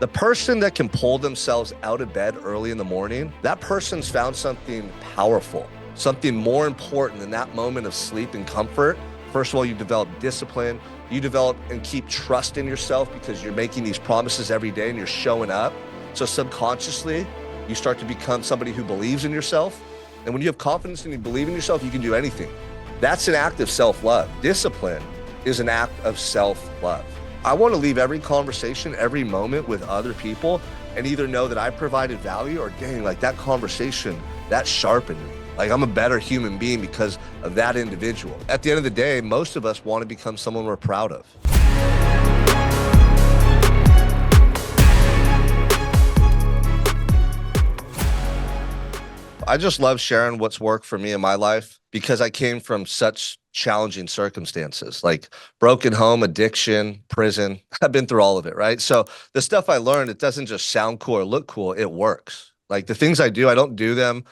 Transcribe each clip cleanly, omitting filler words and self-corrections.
The person that can pull themselves out of bed early in the morning, that person's found something powerful, something more important than that moment of sleep and comfort. First of all, you develop discipline, you develop and keep trust in yourself because you're making these promises every day and you're showing up. So subconsciously, you start to become somebody who believes in yourself. And when you have confidence and you believe in yourself, you can do anything. That's an act of self-love. Discipline is an act of self-love. I want to leave every conversation, every moment with other people and either know that I provided value or dang, like that conversation, that sharpened me. Like I'm a better human being because of that individual. At the end of the day, most of us want to become someone we're proud of. I just love sharing what's worked for me in my life because I came from such challenging circumstances, like broken home, addiction, prison. I've been through all of it, right? So the stuff I learned, it doesn't just sound cool or look cool, it works. Like the things I do, I don't do them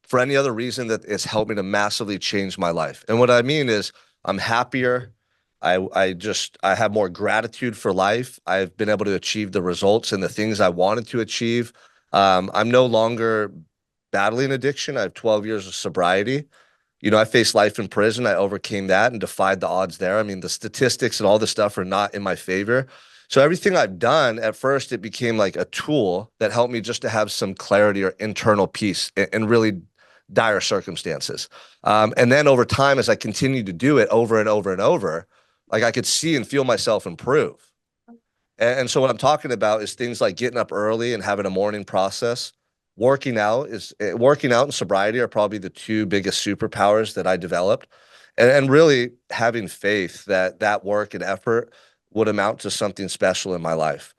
for any other reason that it's helped me to massively change my life. And what I mean is I'm happier. I have more gratitude for life. I've been able to achieve the results and the things I wanted to achieve. I'm no longer battling addiction. I have 12 years of sobriety. You know, I faced life in prison. I overcame that and defied the odds there. I mean, the statistics and all this stuff are not in my favor. So everything I've done, at first, it became like a tool that helped me just to have some clarity or internal peace in really dire circumstances. And then over time, as I continued to do it over and over and over, like I could see and feel myself improve. And so what I'm talking about is things like getting up early and having a morning process. Working out and sobriety are probably the two biggest superpowers that I developed. And really having faith that that work and effort would amount to something special in my life.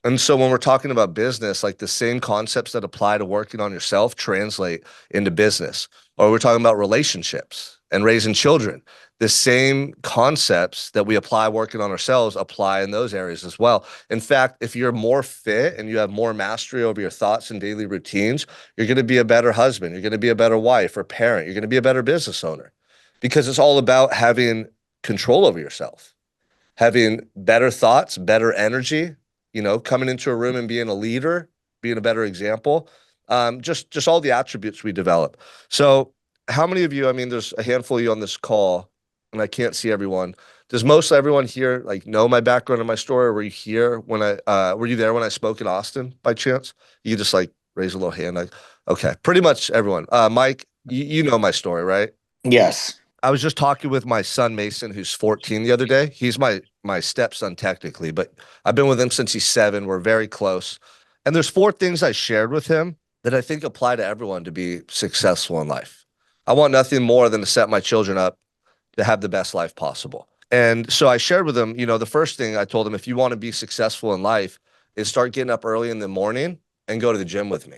And so when we're talking about business, like the same concepts that apply to working on yourself translate into business. Or we're talking about relationships and raising children. The same concepts that we apply working on ourselves apply in those areas as well. In fact, if you're more fit and you have more mastery over your thoughts and daily routines, you're going to be a better husband. You're going to be a better wife or parent. You're going to be a better business owner because it's all about having control over yourself, having better thoughts, better energy, you know, coming into a room and being a leader, being a better example, just all the attributes we develop. So how many of you, I mean, there's a handful of you on this call, and I can't see everyone. Does most everyone here like know my background and my story? Or were you here when were you there when I spoke in Austin by chance? You just like raise a little hand. Like, okay, pretty much everyone. Mike, you know my story, right? Yes. I was just talking with my son Mason, who's 14 the other day. He's my stepson technically, but I've been with him since he's 7. We're very close. And there's 4 things I shared with him that I think apply to everyone to be successful in life. I want nothing more than to set my children up to have the best life possible. And so I shared with him, you know, the first thing I told him, if you want to be successful in life, is start getting up early in the morning and go to the gym with me.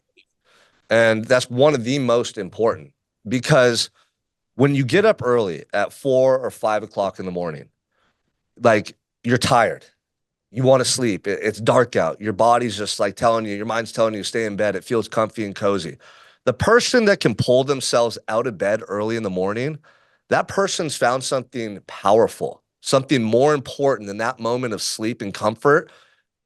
And that's one of the most important because when you get up early at 4 or 5 o'clock in the morning, like you're tired, you want to sleep, it's dark out, your body's just like telling you, your mind's telling you to stay in bed, it feels comfy and cozy. The person that can pull themselves out of bed early in the morning, that person's found something powerful, something more important than that moment of sleep and comfort.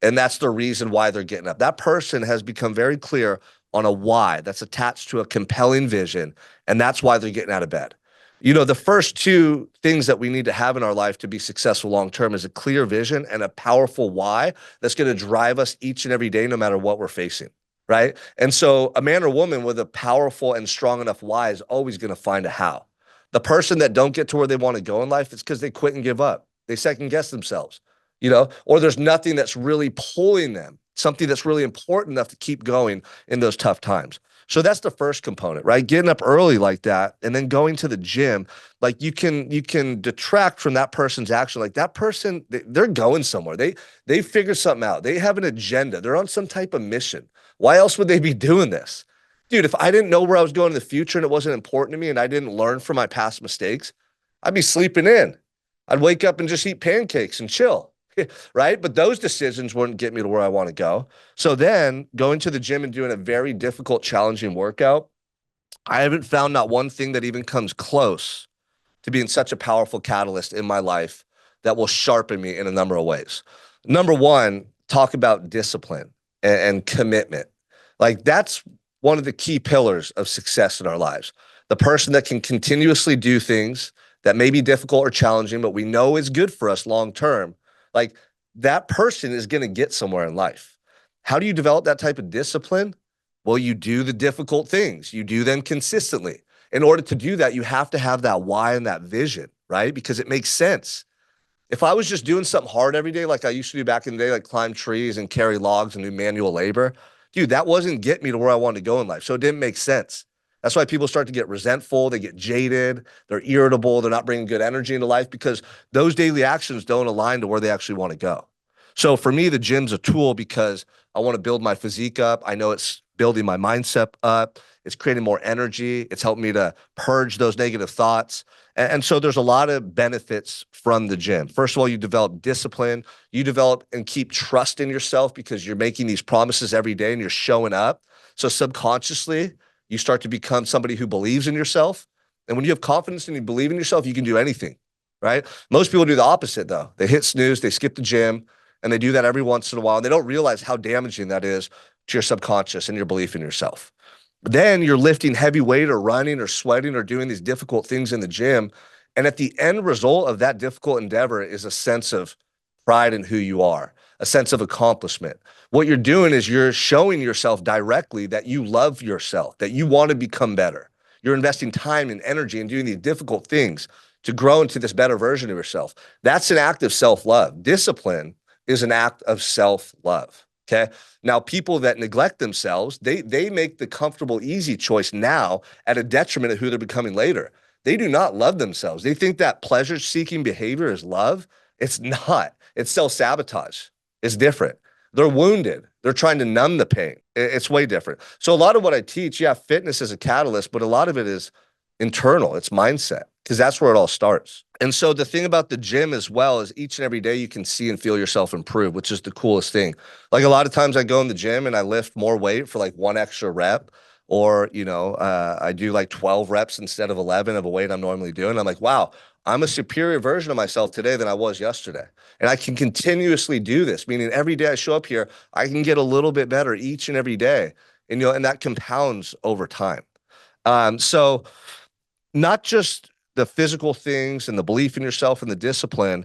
And that's the reason why they're getting up. That person has become very clear on a why that's attached to a compelling vision. And that's why they're getting out of bed. You know, the first 2 things that we need to have in our life to be successful long-term is a clear vision and a powerful why that's going to drive us each and every day, no matter what we're facing. Right. And so a man or woman with a powerful and strong enough why is always going to find a how. The person that don't get to where they want to go in life, it's because they quit and give up. They second guess themselves, you know, or there's nothing that's really pulling them, something that's really important enough to keep going in those tough times. So that's the first component, right? Getting up early like that and then going to the gym, like you can detract from that person's action. Like that person, they're going somewhere. They figure something out. They have an agenda. They're on some type of mission. Why else would they be doing this? Dude, if I didn't know where I was going in the future and it wasn't important to me and I didn't learn from my past mistakes, I'd be sleeping in. I'd wake up and just eat pancakes and chill, right? But those decisions wouldn't get me to where I want to go. So then going to the gym and doing a very difficult, challenging workout, I haven't found not one thing that even comes close to being such a powerful catalyst in my life that will sharpen me in a number of ways. Number one, talk about discipline. and commitment. Like that's one of the key pillars of success in our lives. The person that can continuously do things that may be difficult or challenging, but we know is good for us long term. Like that person is going to get somewhere in life. How do you develop that type of discipline? Well, you do the difficult things, you do them consistently. In order to do that, you have to have that why and that vision, right? Because it makes sense. If I was just doing something hard every day, like I used to do back in the day, like climb trees and carry logs and do manual labor, dude, that wasn't getting me to where I wanted to go in life. So it didn't make sense. That's why people start to get resentful. They get jaded. They're irritable. They're not bringing good energy into life because those daily actions don't align to where they actually want to go. So for me, the gym's a tool because I want to build my physique up. I know it's building my mindset up. It's creating more energy. It's helping me to purge those negative thoughts. And so there's a lot of benefits from the gym. First of all, you develop discipline. You develop and keep trust in yourself because you're making these promises every day and you're showing up. So subconsciously, you start to become somebody who believes in yourself. And when you have confidence and you believe in yourself, you can do anything, right? Most people do the opposite, though. They hit snooze, they skip the gym, and they do that every once in a while. And they don't realize how damaging that is to your subconscious and your belief in yourself. Then you're lifting heavy weight or running or sweating or doing these difficult things in the gym. And at the end result of that difficult endeavor is a sense of pride in who you are, a sense of accomplishment. What you're doing is you're showing yourself directly that you love yourself, that you want to become better. You're investing time and energy in doing these difficult things to grow into this better version of yourself. That's an act of self-love. Discipline is an act of self-love. Okay. Now, people that neglect themselves, they make the comfortable, easy choice now at a detriment of who they're becoming later. They do not love themselves. They think that pleasure-seeking behavior is love. It's not. It's self-sabotage. It's different. They're wounded. They're trying to numb the pain. It's way different. So a lot of what I teach, yeah, fitness is a catalyst, but a lot of it is internal. It's mindset because that's where it all starts. And so the thing about the gym as well is each and every day you can see and feel yourself improve, which is the coolest thing. Like a lot of times I go in the gym and I lift more weight for like one extra rep, or, I do like 12 reps instead of 11 of a weight I'm normally doing. I'm like, wow, I'm a superior version of myself today than I was yesterday. And I can continuously do this, meaning every day I show up here, I can get a little bit better each and every day. And that compounds over time. So not just the physical things and the belief in yourself and the discipline,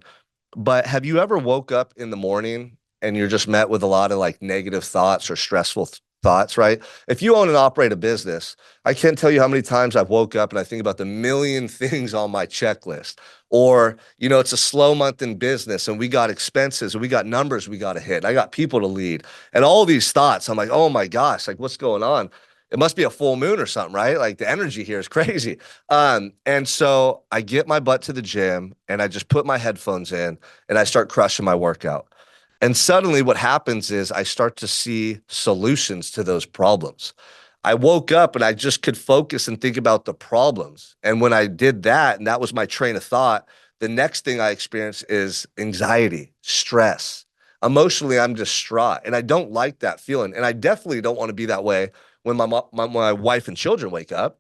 but have you ever woke up in the morning and you're just met with a lot of like negative thoughts or stressful thoughts, right? If you own and operate a business, I can't tell you how many times I've woke up and I think about the million things on my checklist. Or, it's a slow month in business and we got expenses and we got numbers we got to hit. I got people to lead and all these thoughts. I'm like, oh my gosh, like what's going on? It must be a full moon or something, right? Like the energy here is crazy. And so I get my butt to the gym and I just put my headphones in and I start crushing my workout. And suddenly what happens is I start to see solutions to those problems. I woke up and I just could focus and think about the problems. And when I did that, and that was my train of thought, the next thing I experienced is anxiety, stress. Emotionally, I'm distraught and I don't like that feeling. And I definitely don't want to be that way when my wife and children wake up.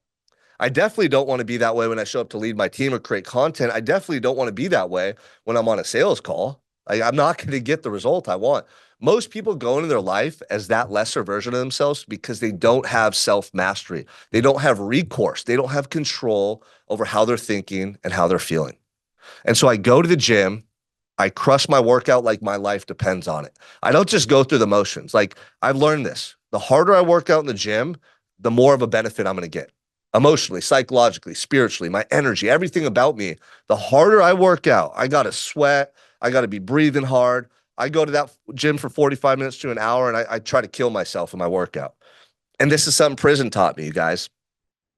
I definitely don't want to be that way when I show up to lead my team or create content. I definitely don't want to be that way when I'm on a sales call. I'm not going to get the result I want. Most people go into their life as that lesser version of themselves because they don't have self-mastery. They don't have recourse. They don't have control over how they're thinking and how they're feeling. And so I go to the gym. I crush my workout like my life depends on it. I don't just go through the motions. Like I've learned this. The harder I work out in the gym, the more of a benefit I'm going to get emotionally, psychologically, spiritually, my energy, everything about me. The harder I work out, I got to sweat. I got to be breathing hard. I go to that gym for 45 minutes to an hour and I try to kill myself in my workout. And this is something prison taught me, you guys.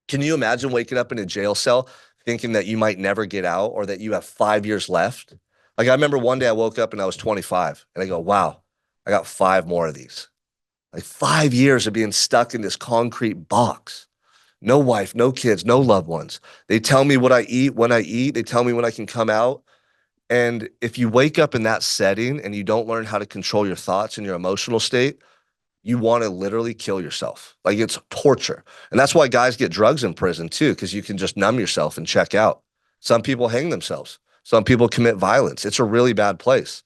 Can you imagine waking up in a jail cell thinking that you might never get out or that you have 5 years left? Like I remember one day I woke up and I was 25 and I go, wow, I got 5 more of these. Like 5 years of being stuck in this concrete box. No wife, no kids, no loved ones. They tell me what I eat, when I eat. They tell me when I can come out. And if you wake up in that setting and you don't learn how to control your thoughts and your emotional state, you want to literally kill yourself. Like it's torture. And that's why guys get drugs in prison too, because you can just numb yourself and check out. Some people hang themselves. Some people commit violence. It's a really bad place.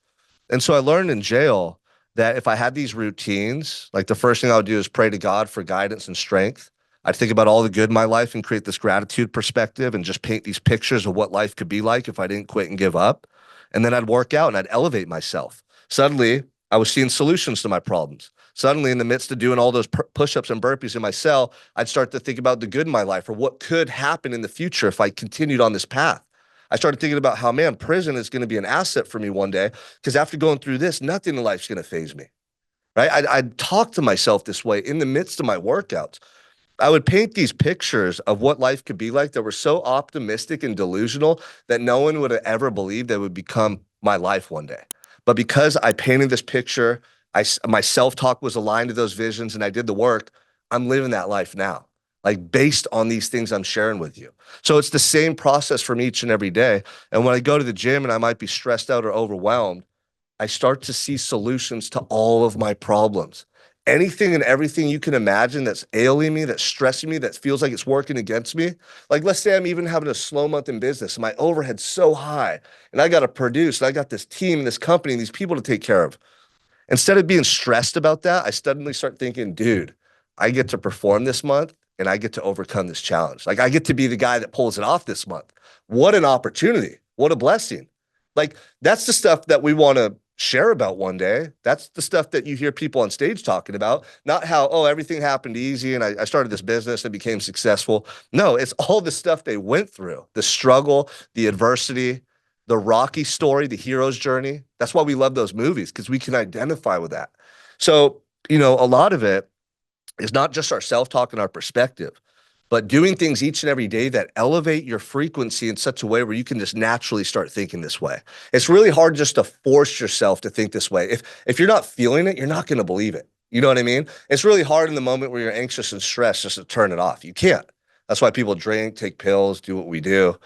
And so I learned in jail that if I had these routines, like the first thing I would do is pray to God for guidance and strength. I'd think about all the good in my life and create this gratitude perspective and just paint these pictures of what life could be like if I didn't quit and give up. And then I'd work out and I'd elevate myself. Suddenly, I was seeing solutions to my problems. Suddenly, in the midst of doing all those push-ups and burpees in my cell, I'd start to think about the good in my life or what could happen in the future if I continued on this path. I started thinking about how, man, prison is going to be an asset for me one day because after going through this, nothing in life's going to faze me, right? I'd talk to myself this way in the midst of my workouts. I would paint these pictures of what life could be like that were so optimistic and delusional that no one would have ever believed that would become my life one day. But because I painted this picture, my self-talk was aligned to those visions and I did the work, I'm living that life now, like based on these things I'm sharing with you. So it's the same process from each and every day. And when I go to the gym and I might be stressed out or overwhelmed, I start to see solutions to all of my problems. Anything and everything you can imagine that's ailing me, that's stressing me, that feels like it's working against me. Like, let's say I'm even having a slow month in business, and my overhead's so high, and I got to produce, and I got this team, this company, and these people to take care of. Instead of being stressed about that, I suddenly start thinking, dude, I get to perform this month and I get to overcome this challenge. Like, I get to be the guy that pulls it off this month. What an opportunity. What a blessing. Like, that's the stuff that we want to share about one day. That's the stuff that you hear people on stage talking about, not how, oh, everything happened easy and I started this business and became successful. No, it's all the stuff they went through, the struggle, the adversity, the Rocky story, the hero's journey. That's why we love those movies, because we can identify with that. So, a lot of it is not just our self-talk and our perspective, but doing things each and every day that elevate your frequency in such a way where you can just naturally start thinking this way. It's really hard just to force yourself to think this way. If you're not feeling it, you're not going to believe it. You know what I mean? It's really hard in the moment where you're anxious and stressed just to turn it off. You can't. That's why people drink, take pills, do what we do.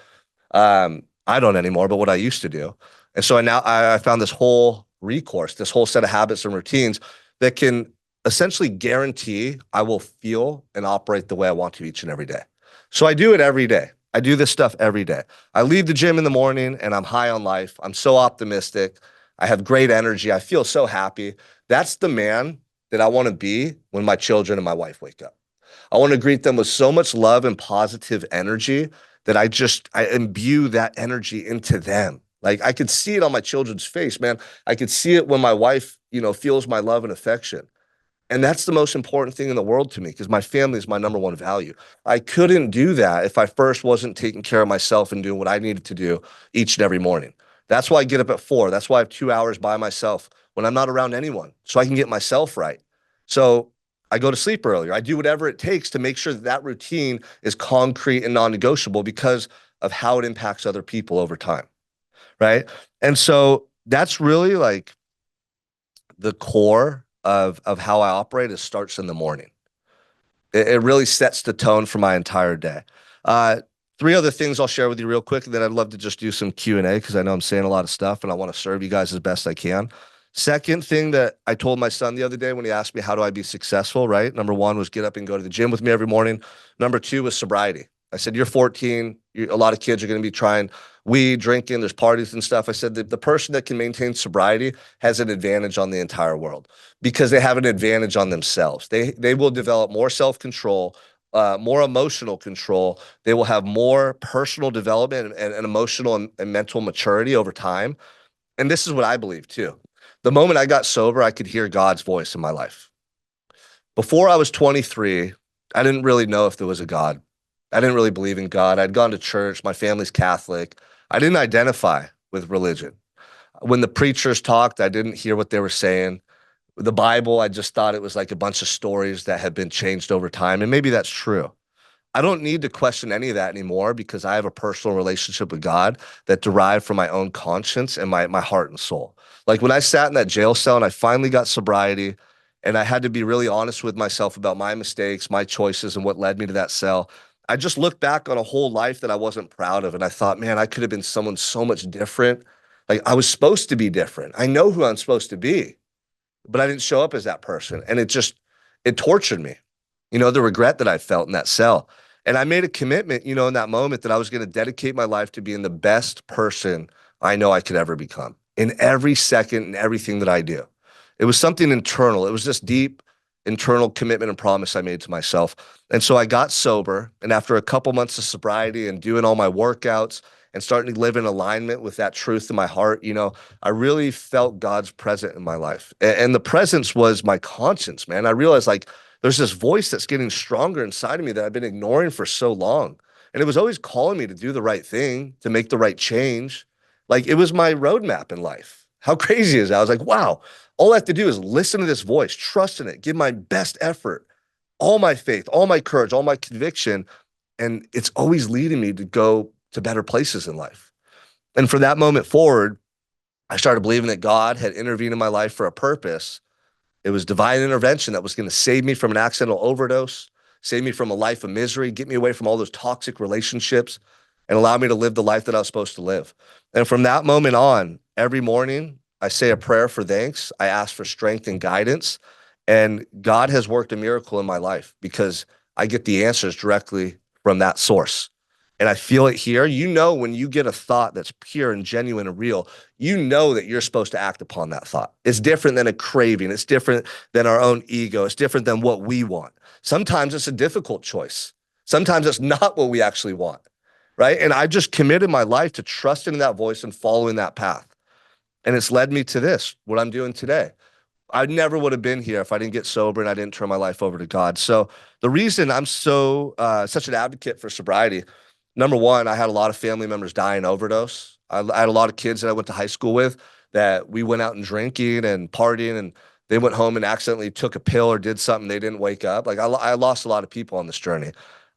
I don't anymore, but what I used to do. And so I found this whole recourse, this whole set of habits and routines that can essentially guarantee I will feel and operate the way I want to each and every day. So I do it every day. I do this stuff every day. I leave the gym in the morning and I'm high on life. I'm so optimistic. I have great energy. I feel so happy. That's the man that I want to be when my children and my wife wake up. I want to greet them with so much love and positive energy that I imbue that energy into them. Like, I could see it on my children's face, man. I could see it when my wife, feels my love and affection. And that's the most important thing in the world to me, because my family is my number one value. I couldn't do that if I first wasn't taking care of myself and doing what I needed to do each and every morning. That's why I get up at 4. That's why I have 2 hours by myself when I'm not around anyone, so I can get myself right. So I go to sleep earlier. I do whatever it takes to make sure that that routine is concrete and non-negotiable because of how it impacts other people over time, right? And so that's really like the core of how I operate. It starts in the morning. It really sets the tone for my entire day. Three other things I'll share with you real quick, and then I'd love to just do some Q&A because I know I'm saying a lot of stuff and I want to serve you guys as best I can. Second thing that I told my son the other day when he asked me, how do I be successful, right? Number one was get up and go to the gym with me every morning. Number two was sobriety. I said, you're 14. A lot of kids are going to be trying weed, drinking, there's parties and stuff. I said that the person that can maintain sobriety has an advantage on the entire world because they have an advantage on themselves. They will develop more self-control, more emotional control. They will have more personal development and emotional and mental maturity over time. And this is what I believe too. The moment I got sober, I could hear God's voice in my life. Before I was 23, I didn't really know if there was a God. I didn't really believe in God. I'd gone to church. My family's Catholic. I didn't identify with religion. When the preachers talked, I didn't hear what they were saying. The Bible, I just thought it was like a bunch of stories that had been changed over time. And maybe that's true. I don't need to question any of that anymore because I have a personal relationship with God that derived from my own conscience and my heart and soul. Like when I sat in that jail cell and I finally got sobriety and I had to be really honest with myself about my mistakes, my choices, and what led me to that cell, I just looked back on a whole life that I wasn't proud of. And I thought, man, I could have been someone so much different. Like I was supposed to be different. I know who I'm supposed to be, but I didn't show up as that person. And it tortured me, the regret that I felt in that cell. And I made a commitment, in that moment that I was going to dedicate my life to being the best person I know I could ever become in every second and everything that I do. It was something internal. It was this deep internal commitment and promise I made to myself. And so I got sober. And after a couple months of sobriety and doing all my workouts and starting to live in alignment with that truth in my heart, I really felt God's presence in my life. And the presence was my conscience, man. I realized like there's this voice that's getting stronger inside of me that I've been ignoring for so long. And it was always calling me to do the right thing, to make the right change. Like it was my roadmap in life. How crazy is that? I was like, wow, all I have to do is listen to this voice, trust in it, give my best effort, all my faith, all my courage, all my conviction. And it's always leading me to go to better places in life. And from that moment forward, I started believing that God had intervened in my life for a purpose. It was divine intervention that was going to save me from an accidental overdose, save me from a life of misery, get me away from all those toxic relationships, and allow me to live the life that I was supposed to live. And from that moment on, every morning, I say a prayer for thanks. I ask for strength and guidance. And God has worked a miracle in my life because I get the answers directly from that source. And I feel it here. When you get a thought that's pure and genuine and real, that you're supposed to act upon that thought. It's different than a craving. It's different than our own ego. It's different than what we want. Sometimes it's a difficult choice. Sometimes it's not what we actually want, right? And I just committed my life to trusting in that voice and following that path. And it's led me to this, what I'm doing today. I never would have been here if I didn't get sober and I didn't turn my life over to God. So the reason I'm such an advocate for sobriety, number one, I had a lot of family members die in overdose. I had a lot of kids that I went to high school with that we went out and drinking and partying, and they went home and accidentally took a pill or did something. They didn't wake up. Like I lost a lot of people on this journey.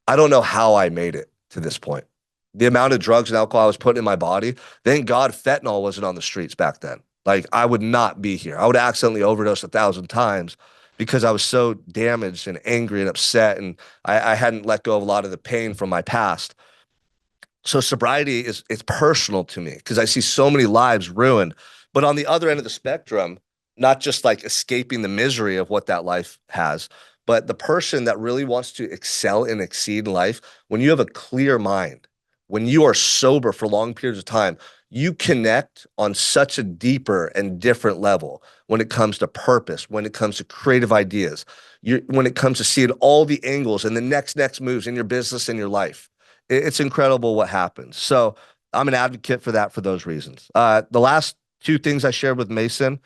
I don't know how I made it to this point. The amount of drugs and alcohol I was putting in my body, thank God fentanyl wasn't on the streets back then. Like I would not be here. I would accidentally overdose 1,000 times because I was so damaged and angry and upset, and I hadn't let go of a lot of the pain from my past. So sobriety it's personal to me because I see so many lives ruined. But on the other end of the spectrum, not just like escaping the misery of what that life has, but the person that really wants to excel and exceed in life, when you have a clear mind, when you are sober for long periods of time, you connect on such a deeper and different level when it comes to purpose, when it comes to creative ideas, when it comes to seeing all the angles and the next moves in your business and your life. It's incredible what happens. So I'm an advocate for that for those reasons. The last two things I shared with Mason,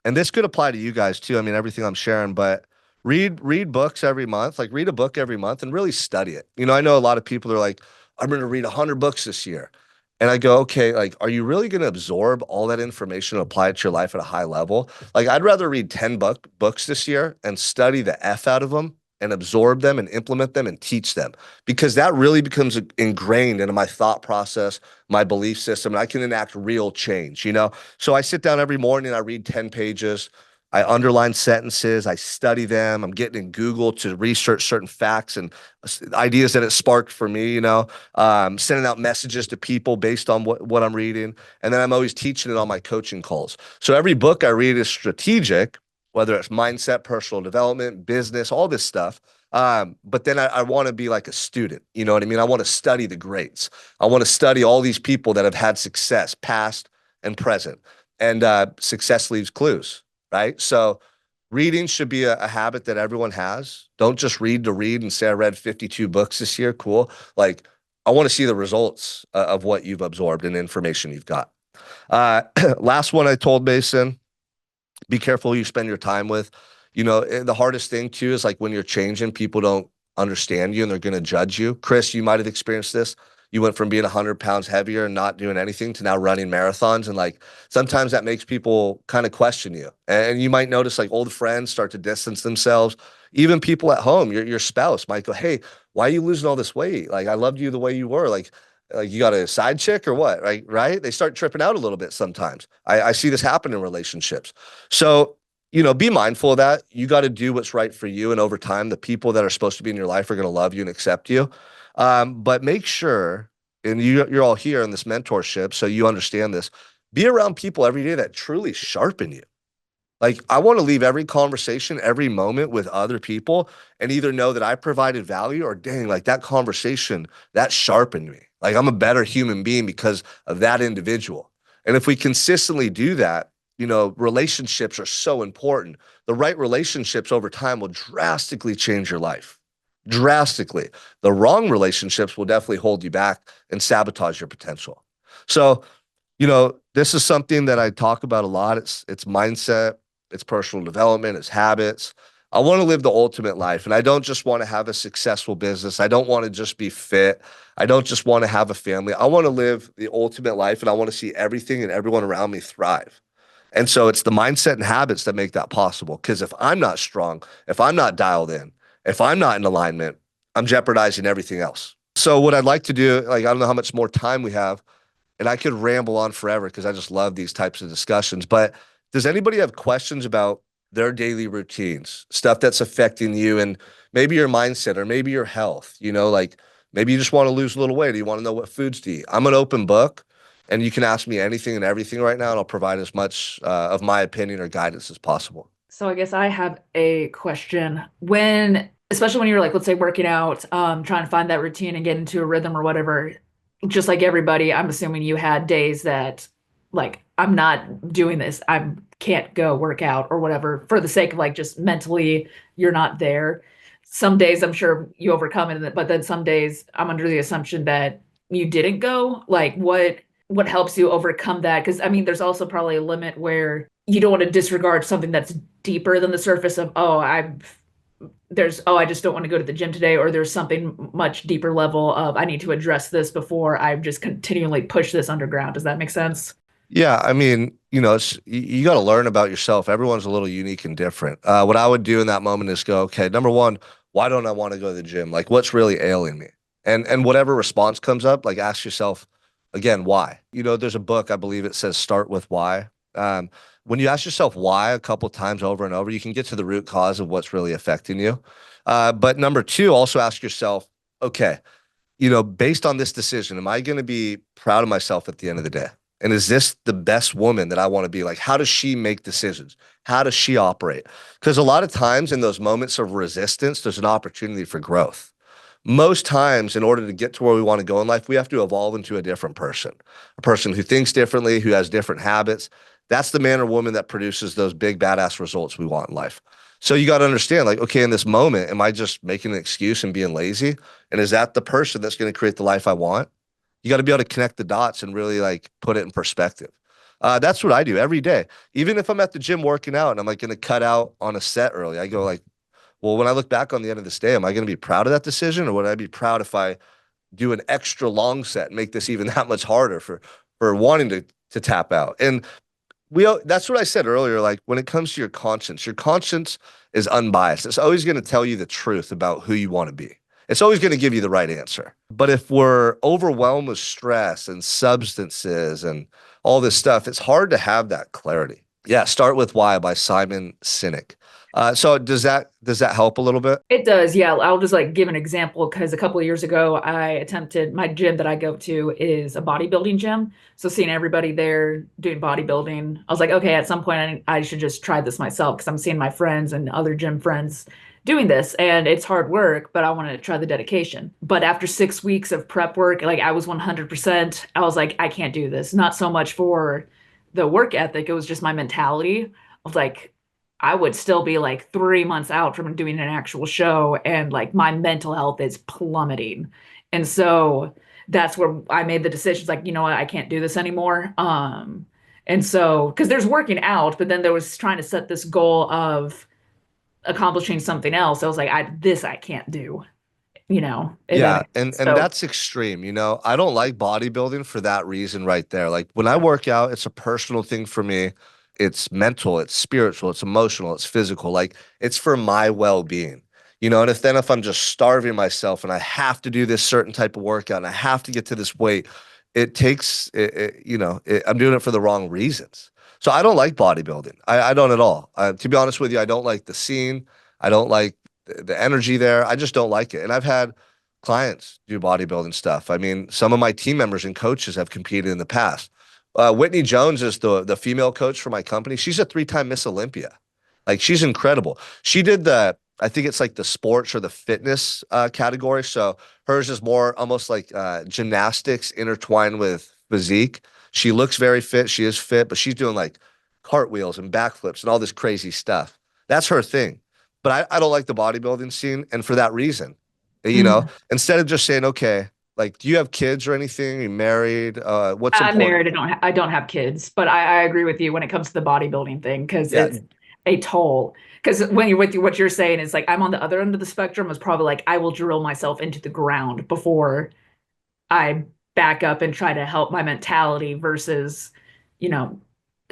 and this could apply to you guys too. I mean, everything I'm sharing, but read books every month, like read a book every month and really study it. I know a lot of people are like, I'm going to read 100 books this year. And I go, okay, like, are you really going to absorb all that information and apply it to your life at a high level? Like, I'd rather read 10 books this year and study the F out of them and absorb them and implement them and teach them, because that really becomes ingrained into my thought process, my belief system, and I can enact real change. So I sit down every morning, I read 10 pages. I underline sentences, I study them. I'm getting in Google to research certain facts and ideas that it sparked for me, sending out messages to people based on what I'm reading. And then I'm always teaching it on my coaching calls. So every book I read is strategic, whether it's mindset, personal development, business, all this stuff. But then I want to be like a student. You know what I mean? I want to study the greats. I want to study all these people that have had success, past and present. And success leaves clues. Right? So reading should be a habit that everyone has. Don't just read to read and say, I read 52 books this year. Cool. Like, I want to see the results of what you've absorbed and information you've got. Last one I told Mason, be careful who you spend your time with. The hardest thing too is like when you're changing, people don't understand you and they're going to judge you. Chris, you might have experienced this. You went from being 100 pounds heavier and not doing anything to now running marathons. And like, sometimes that makes people kind of question you. And you might notice like old friends start to distance themselves. Even people at home, your spouse might go, hey, why are you losing all this weight? Like, I loved you the way you were. Like you got a side chick or what? Right? They start tripping out a little bit sometimes. I see this happen in relationships. So, be mindful of that. You got to do what's right for you. And over time, the people that are supposed to be in your life are going to love you and accept you. But make sure, and you're all here in this mentorship, so you understand this, be around people every day that truly sharpen you. Like, I want to leave every conversation, every moment with other people and either know that I provided value or dang, like that conversation, that sharpened me. Like, I'm a better human being because of that individual. And if we consistently do that, relationships are so important. The right relationships over time will drastically change your life. Drastically. The wrong relationships will definitely hold you back and sabotage your potential. So, this is something that I talk about a lot. It's mindset, it's personal development, it's habits. I want to live the ultimate life, and I don't just want to have a successful business. I don't want to just be fit. I don't just want to have a family. I want to live the ultimate life, and I want to see everything and everyone around me thrive. And so it's the mindset and habits that make that possible. Because if I'm not strong, if I'm not dialed in, if I'm not in alignment, I'm jeopardizing everything else. So what I'd like to do, like, I don't know how much more time we have, and I could ramble on forever because I just love these types of discussions. But does anybody have questions about their daily routines, stuff that's affecting you and maybe your mindset or maybe your health? Like maybe you just want to lose a little weight. Or you want to know what foods to eat. I'm an open book, and you can ask me anything and everything right now, and I'll provide as much of my opinion or guidance as possible. So I guess I have a question. Especially when you're like, let's say working out, trying to find that routine and get into a rhythm or whatever, just like everybody, I'm assuming you had days that like, I'm not doing this. I can't go work out or whatever for the sake of like just mentally you're not there. Some days I'm sure you overcome it, but then some days I'm under the assumption that you didn't go. Like what helps you overcome that? Because I mean, there's also probably a limit where you don't want to disregard something that's deeper than the surface of, I just don't want to go to the gym today, or there's something much deeper level of I need to address this before I just continually push this underground. Does that make sense? Yeah, I mean, you got to learn about yourself. Everyone's a little unique and different. What I would do in that moment is go, okay, number one, why don't I want to go to the gym? Like, what's really ailing me? And whatever response comes up, like, ask yourself again, why? There's a book, I believe it says start with why. When you ask yourself why a couple times over and over, you can get to the root cause of what's really affecting you. But number two, also ask yourself, okay, based on this decision, am I going to be proud of myself at the end of the day? And is this the best woman that I want to be? Like, how does she make decisions? How does she operate? Because a lot of times in those moments of resistance, there's an opportunity for growth. Most times, in order to get to where we want to go in life, we have to evolve into a person who thinks differently, who has different habits. That's the man or woman that produces those big, badass results we want in life. So you got to understand, like, okay, in this moment, am I just making an excuse and being lazy? And is that the person that's going to create the life I want? You got to be able to connect the dots and really like put it in perspective. That's what I do every day. Even if I'm at the gym working out and I'm like going to cut out on a set early, I go like, well, when I look back on the end of this day, am I going to be proud of that decision, or would I be proud if I do an extra long set and make this even that much harder for wanting to tap out? And that's what I said earlier. Like when it comes to your conscience is unbiased. It's always going to tell you the truth about who you want to be. It's always going to give you the right answer. But if we're overwhelmed with stress and substances and all this stuff, it's hard to have that clarity. Yeah, Start with Why by Simon Sinek. So does that help a little bit? It does, yeah. I'll just like give an example because a couple of years ago, I attempted my gym that I go to is a bodybuilding gym. So seeing everybody there doing bodybuilding, I was like, okay, at some point I should just try this myself because I'm seeing my friends and other gym friends doing this, and it's hard work, but I want to try the dedication. But after 6 weeks of prep work, like I was 100%, I was like, I can't do this. Not so much for the work ethic, it was just my mentality. I was like, I would still be like 3 months out from doing an actual show, and like my mental health is plummeting. And so that's where I made the decisions like, you know what, I can't do this anymore. And so because there's working out, but then there was trying to set this goal of accomplishing something else. I was like, I can't do, if that Yeah, makes and sense. and So that's extreme. I don't like bodybuilding for that reason right there. Like when I work out, it's a personal thing for me. It's mental, it's spiritual, it's emotional, it's physical. Like it's for my well-being. And if I'm just starving myself and I have to do this certain type of workout and I have to get to this weight, it takes I'm doing it for the wrong reasons. So I don't like bodybuilding. I don't at all. To be honest with you, I don't like the scene. I don't like the energy there. I just don't like it. And I've had clients do bodybuilding stuff. I mean, some of my team members and coaches have competed in the past. Whitney Jones is the female coach for my company. She's a three-time Miss Olympia. Like she's incredible. She did I think it's like the sports or the fitness category. So hers is more almost like gymnastics intertwined with physique. She looks very fit. She is fit, but she's doing like cartwheels and backflips and all this crazy stuff. That's her thing. But I don't like the bodybuilding scene. And for that reason, Mm. instead of just saying, okay, like, do you have kids or anything? Are you married? What's I'm important? married. I don't have kids, but I agree with you when it comes to the bodybuilding thing because Yeah. it's a toll. Because when you're with you, what you're saying is like I'm on the other end of the spectrum. Is probably like I will drill myself into the ground before I back up and try to help my mentality versus, you know,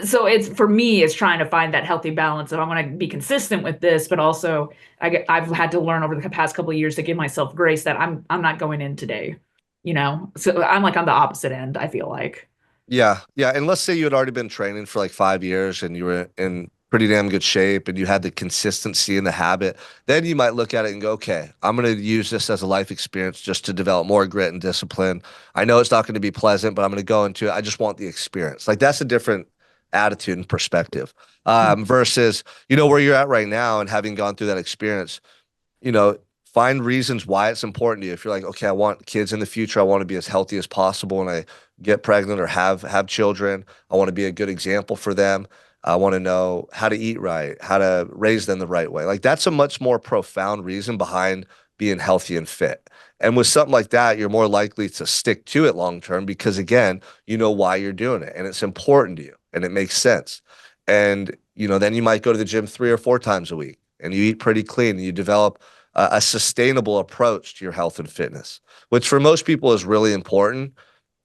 so it's for me, it's trying to find that healthy balance of I want to be consistent with this, but also I've had to learn over the past couple of years to give myself grace that I'm not going in today, So I'm like on the opposite end, I feel like. Yeah, yeah. And let's say you had already been training for like 5 years and you were in pretty damn good shape and you had the consistency and the habit, then you might look at it and go, okay, I'm going to use this as a life experience just to develop more grit and discipline. I know it's not going to be pleasant, but I'm going to go into it. I just want the experience. Like that's a different attitude and perspective versus, where you're at right now and having gone through that experience, you know, find reasons why it's important to you. If you're like, okay, I want kids in the future, I want to be as healthy as possible when I get pregnant or have children. I want to be a good example for them. I want to know how to eat right, how to raise them the right way. Like that's a much more profound reason behind being healthy and fit. And with something like that, you're more likely to stick to it long term because again, you know why you're doing it and it's important to you and it makes sense. And then you might go to the gym 3 or 4 times a week and you eat pretty clean and you develop a sustainable approach to your health and fitness, which for most people is really important.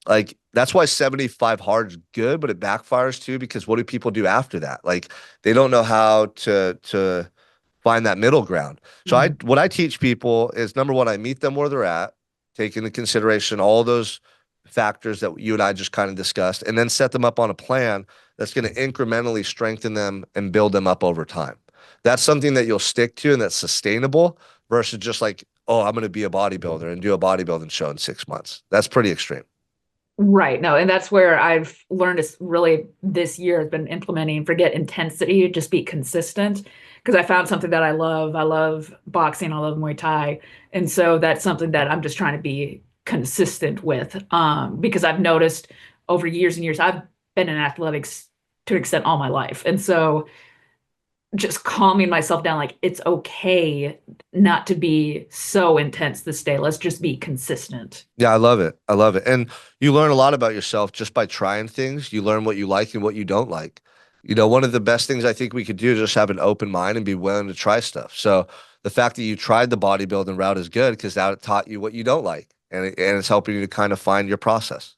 Like that's why 75 hard is good, but it backfires too because what do people do after that? Like they don't know how to find that middle ground. So Mhm. what I teach people is number one, I meet them where they're at, take into consideration all those factors that you and I just kind of discussed, and then set them up on a plan that's going to incrementally strengthen them and build them up over time. That's something that you'll stick to and that's sustainable versus just like, oh, I'm going to be a bodybuilder and do a bodybuilding show in 6 months. That's pretty extreme. Right. No, and that's where I've learned is really this year has been implementing forget intensity, just be consistent. Because I found something that I love. I love boxing, I love Muay Thai. And so that's something that I'm just trying to be consistent with. Because I've noticed over years and years, I've been in athletics to an extent all my life. And so just calming myself down, like it's okay not to be so intense this day. Let's just be consistent. Yeah, I love it. I love it. And you learn a lot about yourself just by trying things. You learn what you like and what you don't like. One of the best things I think we could do is just have an open mind and be willing to try stuff. So the fact that you tried the bodybuilding route is good because now it taught you what you don't like and it's helping you to kind of find your process.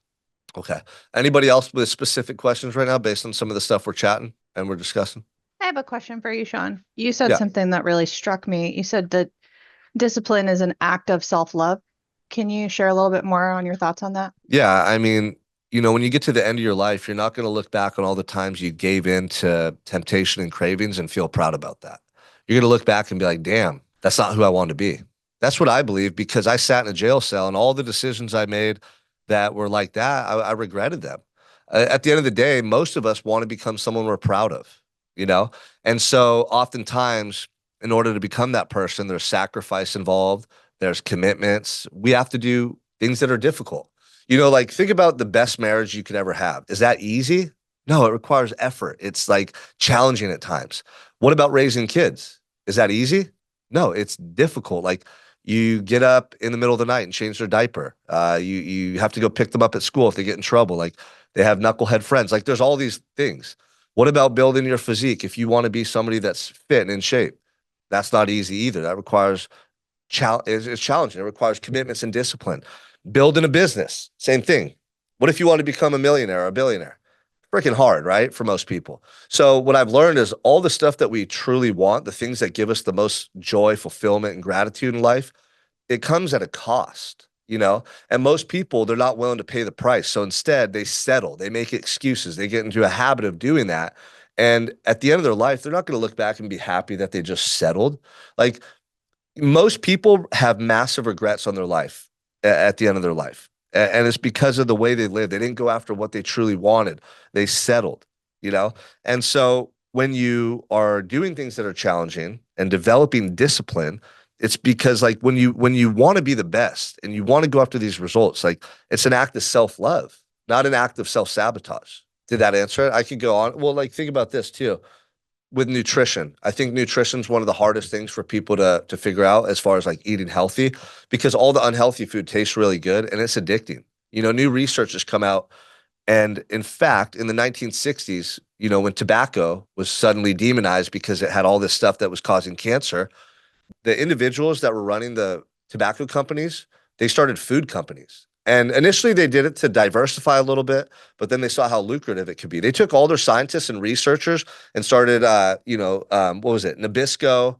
Okay. Anybody else with specific questions right now based on some of the stuff we're chatting and we're discussing? I have a question for you, Sean. You said Yeah. something that really struck me. You said that discipline is an act of self-love. Can you share a little bit more on your thoughts on that? Yeah, I mean, when you get to the end of your life, you're not going to look back on all the times you gave in to temptation and cravings and feel proud about that. You're going to look back and be like, damn, that's not who I want to be. That's what I believe because I sat in a jail cell and all the decisions I made that were like that, I regretted them. At the end of the day, most of us want to become someone we're proud of, you know? And so oftentimes, in order to become that person, there's sacrifice involved, there's commitments. We have to do things that are difficult. Like think about the best marriage you could ever have. Is that easy? No, it requires effort. It's like challenging at times. What about raising kids? Is that easy? No, it's difficult. Like you get up in the middle of the night and change their diaper. You have to go pick them up at school if they get in trouble. Like they have knucklehead friends. Like there's all these things. What about building your physique? If you want to be somebody that's fit and in shape, that's not easy either. That requires it's challenging. It requires commitments and discipline. Building a business, same thing. What if you want to become a millionaire or a billionaire? Freaking hard, right? For most people. So what I've learned is all the stuff that we truly want, the things that give us the most joy, fulfillment, and gratitude in life, it comes at a cost. And most people, they're not willing to pay the price. So instead, they settle, they make excuses, they get into a habit of doing that. And at the end of their life, they're not going to look back and be happy that they just settled. Like most people have massive regrets on their life at the end of their life. And it's because of the way they lived. They didn't go after what they truly wanted. They settled. And so when you are doing things that are challenging and developing discipline, it's because like when you want to be the best and you want to go after these results, like it's an act of self-love, not an act of self-sabotage. Did that answer it? I could go on. Well, like think about this too. With nutrition, I think nutrition's one of the hardest things for people to figure out as far as like eating healthy, because all the unhealthy food tastes really good and it's addicting. New research has come out, and in fact, in the 1960s, when tobacco was suddenly demonized because it had all this stuff that was causing cancer, the individuals that were running the tobacco companies, they started food companies. And initially they did it to diversify a little bit, but then they saw how lucrative it could be. They took all their scientists and researchers and started, what was it? Nabisco,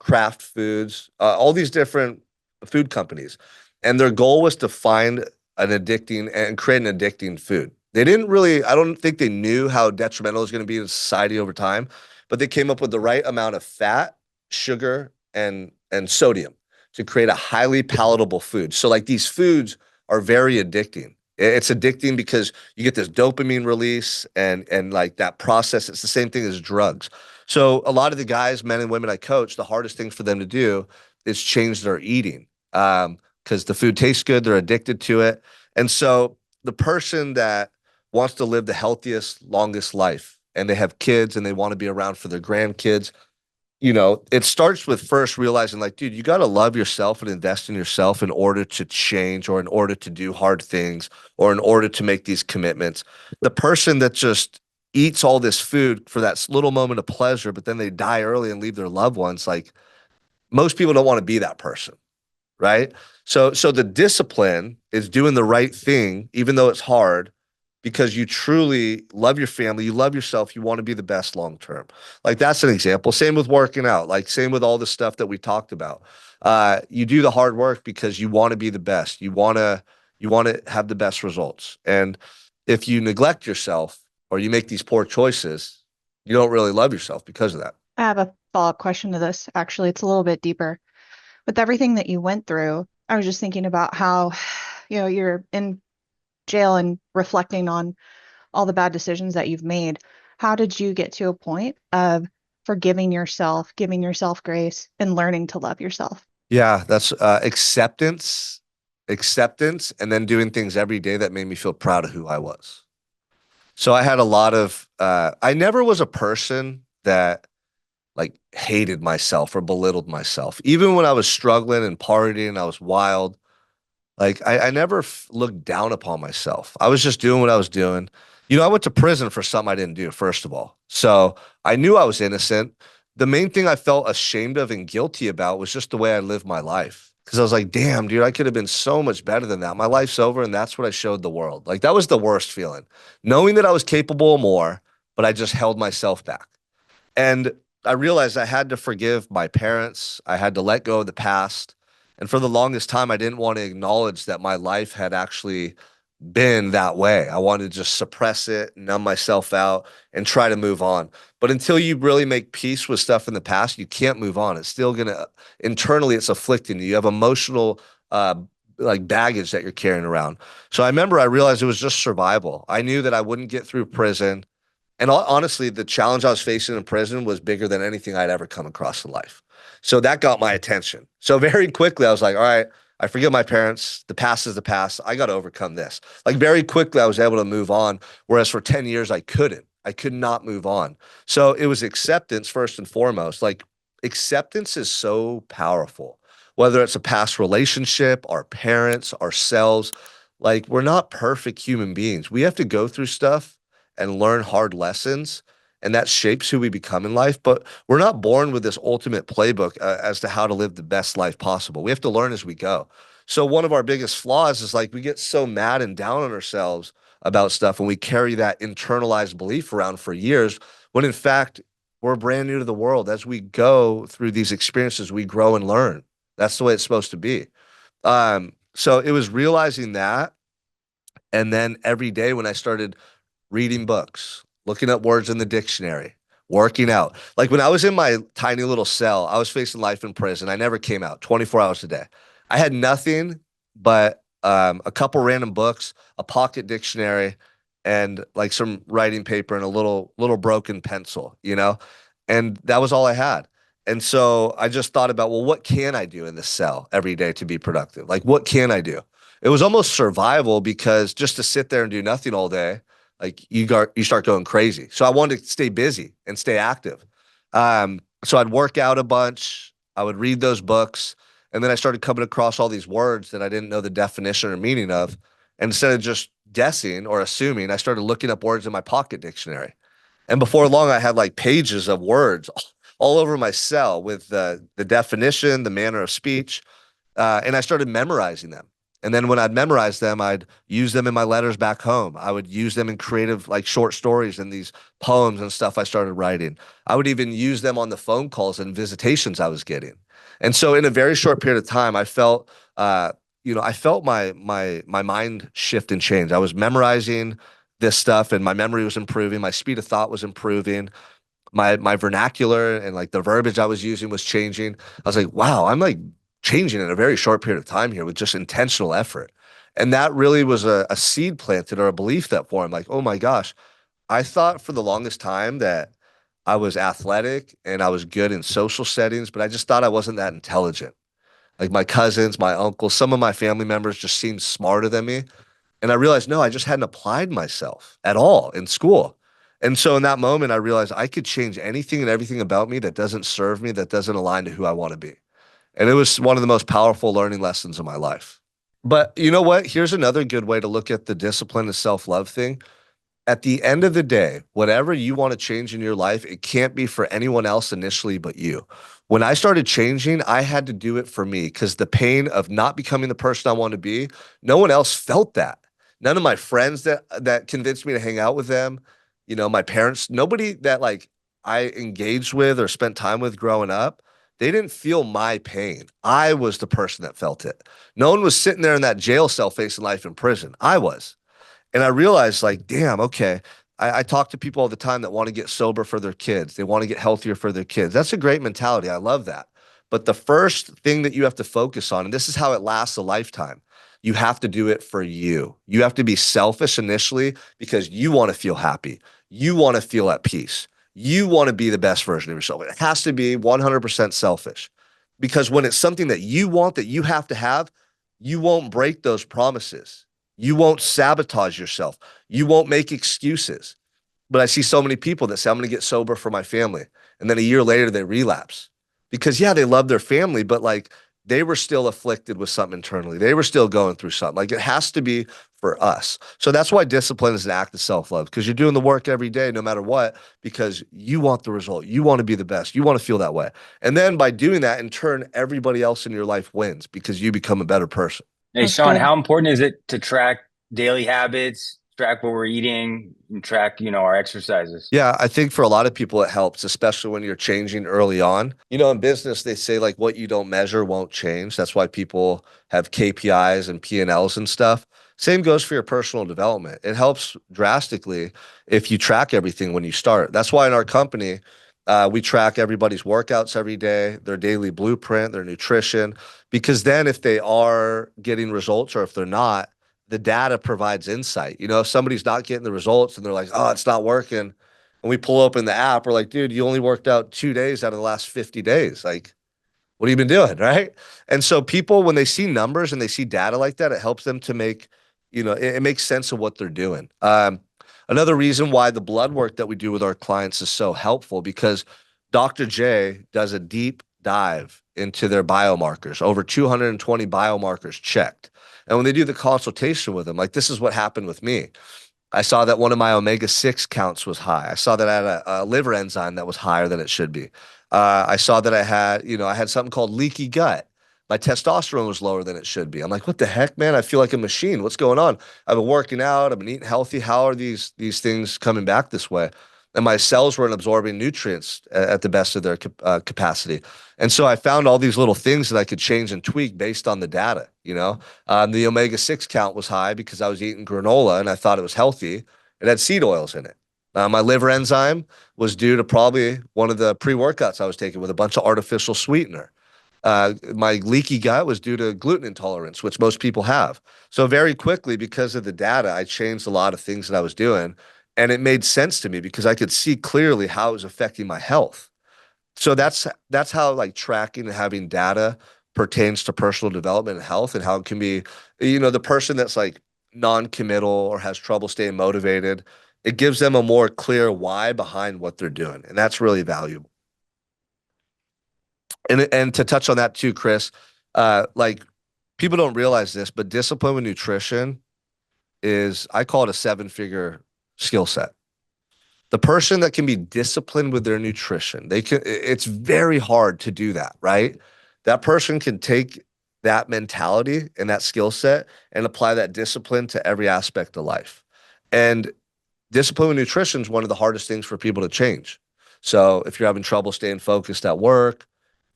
Kraft Foods, all these different food companies. And their goal was to find an addicting and create an addicting food. They didn't really, I don't think they knew how detrimental it was going to be to society over time, but they came up with the right amount of fat, sugar, and sodium to create a highly palatable food. So like these foods are very addicting. It's addicting because you get this dopamine release and like that process. It's the same thing as drugs. So a lot of the guys, men and women I coach, the hardest thing for them to do is change their eating. Because the food tastes good, they're addicted to it. And so the person that wants to live the healthiest, longest life, and they have kids and they want to be around for their grandkids, it starts with first realizing like, dude, you got to love yourself and invest in yourself in order to change, or in order to do hard things, or in order to make these commitments. The person that just eats all this food for that little moment of pleasure, but then they die early and leave their loved ones, like most people don't want to be that person, right? So the discipline is doing the right thing, even though it's hard, because you truly love your family, you love yourself, you want to be the best long term. Like that's an example. Same with working out, like same with all the stuff that we talked about. You do the hard work because you want to be the best. You want to have the best results. And if you neglect yourself or you make these poor choices, you don't really love yourself because of that. I have a follow-up question to this. Actually, it's a little bit deeper. With everything that you went through, I was just thinking about how, you're in jail and reflecting on all the bad decisions that you've made. How did you get to a point of forgiving yourself, giving yourself grace, and learning to love yourself? Yeah, that's acceptance, and then doing things every day that made me feel proud of who I was. So I had a lot of, I never was a person that like hated myself or belittled myself. Even when I was struggling and partying, I was wild. Like I never looked down upon myself. I was just doing what I was doing. I went to prison for something I didn't do, first of all. So I knew I was innocent. The main thing I felt ashamed of and guilty about was just the way I lived my life. Because I was like, damn, dude, I could have been so much better than that. My life's over, and that's what I showed the world. Like that was the worst feeling. Knowing that I was capable of more, but I just held myself back. And I realized I had to forgive my parents. I had to let go of the past. And for the longest time, I didn't want to acknowledge that my life had actually been that way. I wanted to just suppress it, numb myself out, and try to move on. But until you really make peace with stuff in the past, you can't move on. It's still internally, it's afflicting you. You have emotional, like baggage that you're carrying around. So I realized it was just survival. I knew that I wouldn't get through prison. And honestly, the challenge I was facing in prison was bigger than anything I'd ever come across in life. So that got my attention. So very quickly, I was like, all right, I forgive my parents. The past is the past. I got to overcome this. Like very quickly, I was able to move on. Whereas for 10 years, I couldn't. I could not move on. So it was acceptance first and foremost. Like acceptance is so powerful, whether it's a past relationship, our parents, ourselves. Like we're not perfect human beings. We have to go through stuff and learn hard lessons, and that shapes who we become in life. But we're not born with this ultimate playbook as to how to live the best life possible. We have to learn as we go. So one of our biggest flaws is like we get so mad and down on ourselves about stuff, and we carry that internalized belief around for years, when in fact we're brand new to the world. As we go through these experiences, we grow and learn. That's the way it's supposed to be. So it was realizing that, and then every day when I started reading books, looking up words in the dictionary, working out. Like when I was in my tiny little cell, I was facing life in prison. I never came out 24 hours a day. I had nothing but a couple random books, a pocket dictionary, and like some writing paper and a little broken pencil, And that was all I had. And so I just thought about, well, what can I do in this cell every day to be productive? Like, what can I do? It was almost survival, because just to sit there and do nothing all day, like you start going crazy. So I wanted to stay busy and stay active. So I'd work out a bunch. I would read those books. And then I started coming across all these words that I didn't know the definition or meaning of. And instead of just guessing or assuming, I started looking up words in my pocket dictionary. And before long, I had like pages of words all over my cell with the definition, the manner of speech. And I started memorizing them. And then when I'd memorize them, I'd use them in my letters back home. I would use them in creative, like short stories and these poems and stuff I started writing. I would even use them on the phone calls and visitations I was getting. And so in a very short period of time, I felt, I felt my mind shift and change. I was memorizing this stuff and my memory was improving. My speed of thought was improving. My vernacular and like the verbiage I was using was changing. I was like, wow, I'm like changing in a very short period of time here with just intentional effort. And that really was a seed planted or a belief that formed like, oh my gosh, I thought for the longest time that I was athletic and I was good in social settings, but I just thought I wasn't that intelligent. Like my cousins, my uncles, some of my family members just seemed smarter than me. And I realized, no, I just hadn't applied myself at all in school. And so in that moment, I realized I could change anything and everything about me that doesn't serve me, that doesn't align to who I want to be. And it was one of the most powerful learning lessons of my life. But you know what? Here's another good way to look at the discipline and self-love thing. At the end of the day, whatever you want to change in your life, it can't be for anyone else initially but you. When I started changing, I had to do it for me because the pain of not becoming the person I want to be, no one else felt that. None of my friends that convinced me to hang out with them, my parents, nobody that like I engaged with or spent time with growing up, they didn't feel my pain. I was the person that felt it. No one was sitting there in that jail cell facing life in prison. I was. And I realized, like, damn, okay. I talk to people all the time that want to get sober for their kids. They want to get healthier for their kids. That's a great mentality. I love that. But the first thing that you have to focus on, and this is how it lasts a lifetime, you have to do it for you. You have to be selfish initially because you want to feel happy. You want to feel at peace. You want to be the best version of yourself. It has to be 100% selfish because when it's something that you want, that you have to have, you won't break those promises. You won't sabotage yourself. You won't make excuses. But I see so many people that say, I'm going to get sober for my family. And then a year later, they relapse because, yeah, they love their family, but like they were still afflicted with something internally. They were still going through something. Like it has to be for us. So that's why discipline is an act of self-love because you're doing the work every day, no matter what, because you want the result. You want to be the best. You want to feel that way. And then by doing that, in turn, everybody else in your life wins because you become a better person. Hey, That's Sean, good. how important is it to track daily habits, track what we're eating, and track, our exercises? Yeah, I think for a lot of people it helps, especially when you're changing early on. In business, they say like what you don't measure won't change. That's why people have KPIs and P&Ls and stuff. Same goes for your personal development. It helps drastically if you track everything when you start. That's why in our company, we track everybody's workouts every day, their daily blueprint, their nutrition, because then if they are getting results or if they're not, the data provides insight. If somebody's not getting the results and they're like, oh, it's not working. And we pull open the app, we're like, dude, you only worked out 2 days out of the last 50 days. Like, what have you been doing? Right. And so people, when they see numbers and they see data like that, it helps them to make, it makes sense of what they're doing. Another reason why the blood work that we do with our clients is so helpful because Dr. J does a deep dive into their biomarkers, over 220 biomarkers checked. And when they do the consultation with them, like this is what happened with me. I saw that one of my omega-6 counts was high. I saw that I had a liver enzyme that was higher than it should be. I saw that I had something called leaky gut. My testosterone was lower than it should be. I'm like, what the heck, man? I feel like a machine. What's going on? I've been working out. I've been eating healthy. How are these things coming back this way? And my cells weren't absorbing nutrients at the best of their capacity. And so I found all these little things that I could change and tweak based on the data. The omega-6 count was high because I was eating granola and I thought it was healthy. It had seed oils in it. My liver enzyme was due to probably one of the pre-workouts I was taking with a bunch of artificial sweetener. My leaky gut was due to gluten intolerance, which most people have. So very quickly, because of the data, I changed a lot of things that I was doing. And it made sense to me because I could see clearly how it was affecting my health. So that's how like tracking and having data pertains to personal development and health and how it can be, the person that's like non-committal or has trouble staying motivated. it gives them a more clear why behind what they're doing. And that's really valuable. And to touch on that too, Chris, like people don't realize this, but discipline with nutrition is, I call it a 7-figure skill set. The person that can be disciplined with their nutrition, it's very hard to do that, right? That person can take that mentality and that skill set and apply that discipline to every aspect of life. And discipline with nutrition is one of the hardest things for people to change. So if you're having trouble staying focused at work,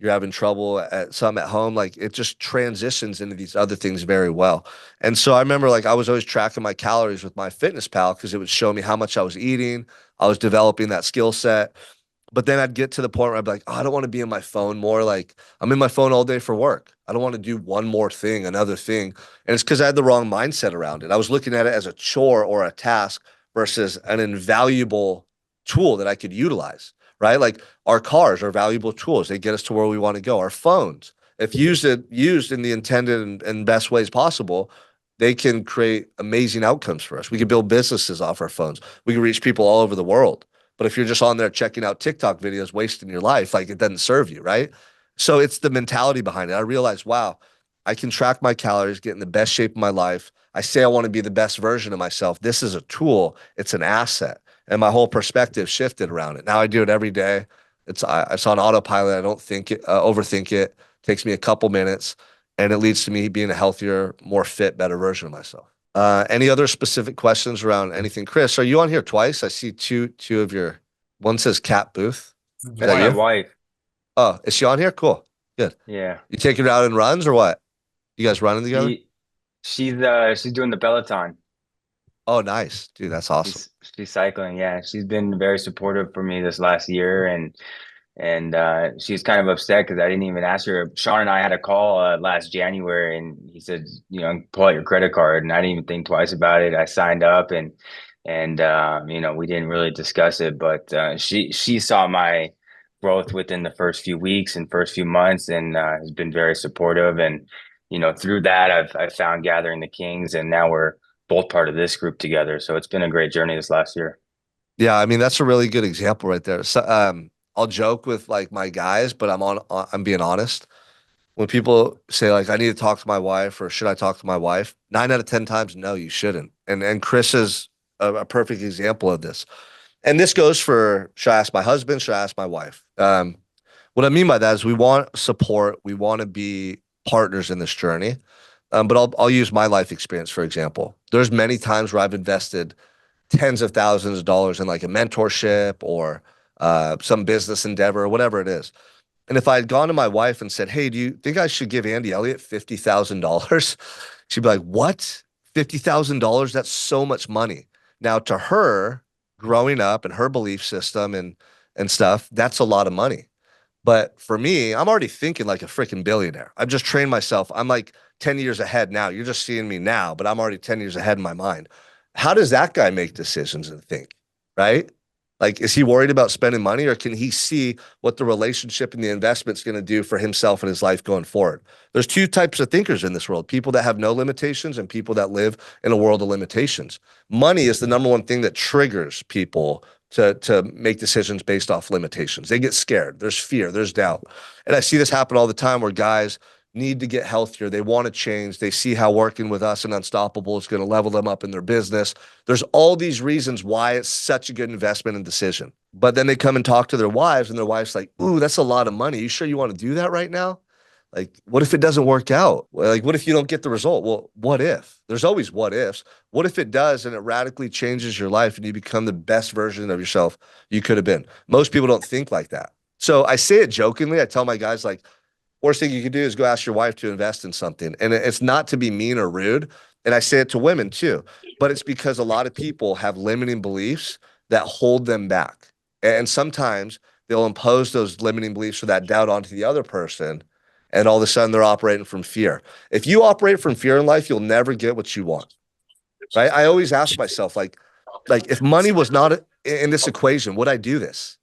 you're having trouble at home, like it just transitions into these other things very well. And so I remember like I was always tracking my calories with MyFitnessPal because it would show me how much I was eating. I was developing that skill set. But then I'd get to the point where I'd be like, oh, I don't want to be in my phone more. Like I'm in my phone all day for work. I don't want to do one more thing, another thing. And it's because I had the wrong mindset around it. I was looking at it as a chore or a task versus an invaluable tool that I could utilize, right? Like our cars are valuable tools. They get us to where we want to go. Our phones, if used in the intended and best ways possible, they can create amazing outcomes for us. We can build businesses off our phones. We can reach people all over the world. But if you're just on there checking out TikTok videos, wasting your life, like it doesn't serve you, right? So it's the mentality behind it. I realized, wow, I can track my calories, get in the best shape of my life. I say I want to be the best version of myself. This is a tool. It's an asset. And my whole perspective shifted around it. Now I do it every day. It's on autopilot. I don't overthink it. Takes me a couple minutes, and it leads to me being a healthier, more fit, better version of myself. Any other specific questions around anything? Chris, are you on here twice? I see two of your, one says Cat Booth. That's that my you? wife. Oh, is she on here? Cool. Good. Yeah. You take her out and runs or what? You guys running together? She's doing the Peloton. Oh, nice. Dude, that's awesome. She's cycling. Yeah. She's been very supportive for me this last year, and she's kind of upset because I didn't even ask her. Sean and I had a call last January, and he said, pull out your credit card, and I didn't even think twice about it. I signed up, and we didn't really discuss it, but she saw my growth within the first few weeks and first few months, and has been very supportive. And through that, I've found Gathering the Kings, and now we're both part of this group together. So it's been a great journey this last year. Yeah, I mean that's a really good example right there. So, I'll joke with like my guys, but I'm being honest. When people say like I need to talk to my wife or should I talk to my wife, 9 out of 10 times, no, you shouldn't. And Chris is a perfect example of this. And this goes for, should I ask my husband? Should I ask my wife? What I mean by that is we want support. We want to be partners in this journey. But I'll use my life experience, for example. There's many times where I've invested tens of thousands of dollars in like a mentorship or some business endeavor or whatever it is. And if I had gone to my wife and said, hey, do you think I should give Andy Elliott $50,000? She'd be like, what? $50,000? That's so much money. Now to her, growing up and her belief system and stuff, that's a lot of money. But for me, I'm already thinking like a freaking billionaire. I've just trained myself. I'm like 10 years ahead now. You're just seeing me now, but I'm already 10 years ahead in my mind. How does that guy make decisions and think, right? Like, is he worried about spending money, or can he see what the relationship and the investment's going to do for himself and his life going forward? There's two types of thinkers in this world, people that have no limitations and people that live in a world of limitations. Money is the number one thing that triggers people to make decisions based off limitations. They get scared. There's fear, there's doubt. And I see this happen all the time where guys need to get healthier. They want to change. They see how working with us and Unstoppable is going to level them up in their business. There's all these reasons why it's such a good investment and decision. But then they come and talk to their wives, and their wife's like, ooh, that's a lot of money. You sure you want to do that right now? Like, what if it doesn't work out? Like, what if you don't get the result? Well, what if? There's always what ifs. What if it does and it radically changes your life and you become the best version of yourself you could have been? Most people don't think like that. So I say it jokingly. I tell my guys, like, worst thing you can do is go ask your wife to invest in something. And it's not to be mean or rude. And I say it to women too, but it's because a lot of people have limiting beliefs that hold them back. And sometimes they'll impose those limiting beliefs or that doubt onto the other person. And all of a sudden they're operating from fear. If you operate from fear in life, you'll never get what you want. Right? I always ask myself, like if money was not in this equation, would I do this?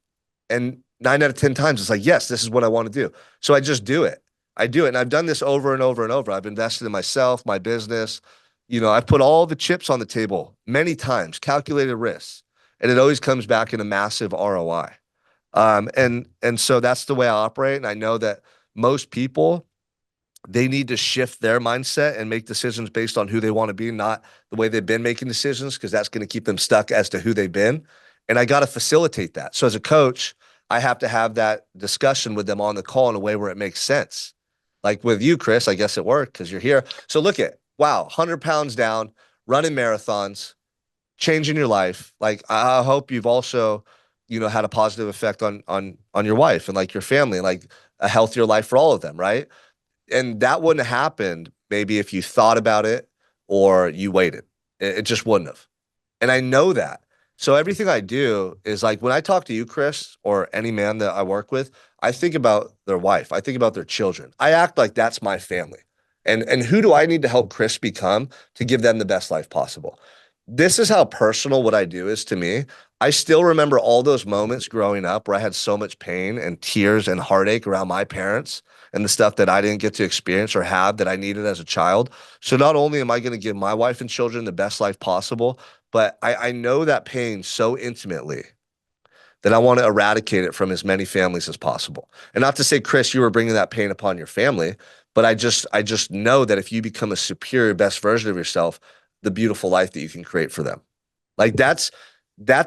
And 9 out of 10 times, it's like, yes, this is what I want to do. So I just do it. I do it. And I've done this over and over and over. I've invested in myself, my business. I've put all the chips on the table many times, calculated risks. and it always comes back in a massive ROI. And so that's the way I operate. And I know that most people, they need to shift their mindset and make decisions based on who they want to be, not the way they've been making decisions, because that's going to keep them stuck as to who they've been. And I got to facilitate that. So as a coach, I have to have that discussion with them on the call in a way where it makes sense. Like with you, Chris, I guess it worked because you're here. So look at, wow, 100 pounds down, running marathons, changing your life. Like I hope you've also, had a positive effect on your wife and like your family, like a healthier life for all of them, right? And that wouldn't have happened maybe if you thought about it or you waited. It just wouldn't have. And I know that. So everything I do is like when I talk to you, Chris, or any man that I work with, I think about their wife. I think about their children. I act like that's my family. And who do I need to help Chris become to give them the best life possible? This is how personal what I do is to me. I still remember all those moments growing up where I had so much pain and tears and heartache around my parents and the stuff that I didn't get to experience or have that I needed as a child. So not only am I going to give my wife and children the best life possible, but I know that pain so intimately that I want to eradicate it from as many families as possible. And not to say, Chris, you were bringing that pain upon your family, but I just know that if you become a superior, best version of yourself, the beautiful life that you can create for them. Like that's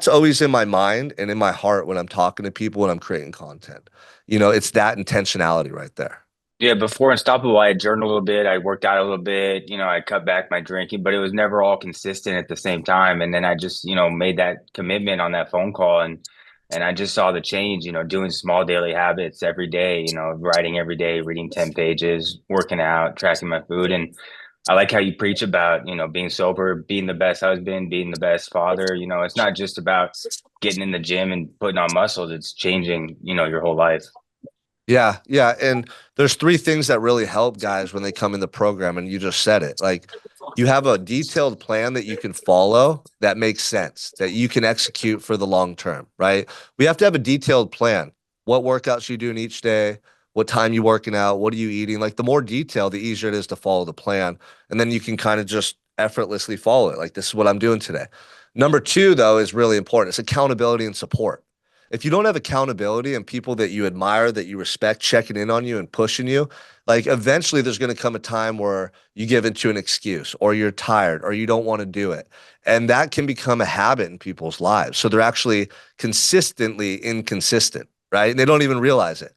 always in my mind and in my heart when I'm talking to people, when I'm creating content. It's that intentionality right there. Yeah, before Unstoppable, I had journaled a little bit. I worked out a little bit. I cut back my drinking, but it was never all consistent at the same time. And then I just, made that commitment on that phone call, and I just saw the change. Doing small daily habits every day. Writing every day, reading 10 pages, working out, tracking my food, and I like how you preach about, being sober, being the best husband, being the best father. It's not just about getting in the gym and putting on muscles. It's changing, your whole life. Yeah, yeah. And there's three things that really help guys when they come in the program. And you just said it. Like you have a detailed plan that you can follow that makes sense, that you can execute for the long term, right? We have to have a detailed plan. What workouts you doing each day, what time you working out, what are you eating? Like the more detailed, the easier it is to follow the plan. And then you can kind of just effortlessly follow it. Like this is what I'm doing today. Number two, though, is really important. It's accountability and support. If you don't have accountability and people that you admire, that you respect, checking in on you and pushing you, like eventually there's going to come a time where you give into an excuse or you're tired or you don't want to do it. And that can become a habit in people's lives. So they're actually consistently inconsistent, right? And they don't even realize it.